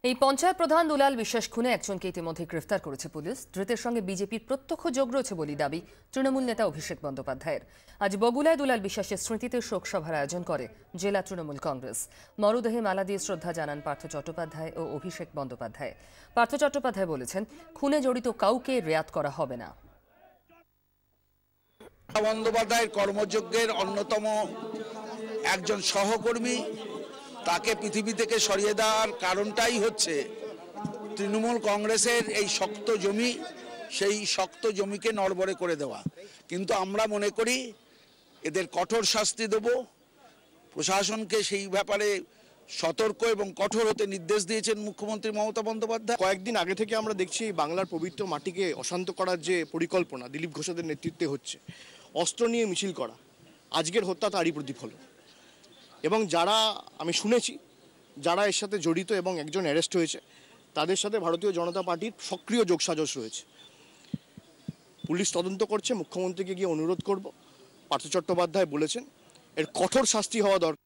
এই পঞ্চায়েত প্রধান দুলাল বিশ্বাস খুনে একজনকে ইতিমধ্যে গ্রেফতার করেছে পুলিশ। ধৃতের সঙ্গে বিজেপির প্রত্যক্ষ যোগ রয়েছে বলে দাবি তৃণমূল নেতা অভিষেক বন্দ্যোপাধ্যায়ের। আজ বগুলায় দুলাল বিশ্বাসের স্মৃতিতে শোক সভার আয়োজন করে জেলা তৃণমূল কংগ্রেস। মরদেহে মালা দিয়ে শ্রদ্ধা জানান পার্থ চট্টোপাধ্যায় ও অভিষেক বন্দ্যোপাধ্যায়। পার্থ চট্টোপাধ্যায় বলেছেন, খুনে জড়িত কাউকে রেয়াত করা হবে না। বন্দ্যোপাধ্যায়ের কর্মযজ্ঞের অন্যতম একজন সহকর্মী, তাকে পৃথিবী থেকে সরিয়ে দেওয়ার কারণটাই হচ্ছে তৃণমূল কংগ্রেসের এই শক্ত জমি, সেই শক্ত জমিকে নড়বড়ে করে দেওয়া। কিন্তু আমরা মনে করি এদের কঠোর শাস্তি দেব। প্রশাসনকে সেই ব্যাপারে সতর্ক এবং কঠোর হতে নির্দেশ দিয়েছেন মুখ্যমন্ত্রী মমতা বন্দ্যোপাধ্যায়। কয়েকদিন আগে থেকে আমরা দেখছি বাংলার পবিত্র মাটিকে অশান্ত করার যে পরিকল্পনা দিলীপ ঘোষের নেতৃত্বে হচ্ছে, অস্ত্র নিয়ে মিছিল করা, আজকের হত্যা তারই প্রতিফলন। এবং যারা আমি শুনেছি যারা এর সাথে জড়িত এবং একজন অ্যারেস্ট হয়েছে, তাদের সাথে ভারতীয় জনতা পার্টির সক্রিয় যোগসাজশ রয়েছে। পুলিশ তদন্ত করছে, মুখ্যমন্ত্রীকে গিয়ে অনুরোধ করব। পার্থ চট্টোপাধ্যায় বলেছেন এর কঠোর শাস্তি হওয়া দরকার।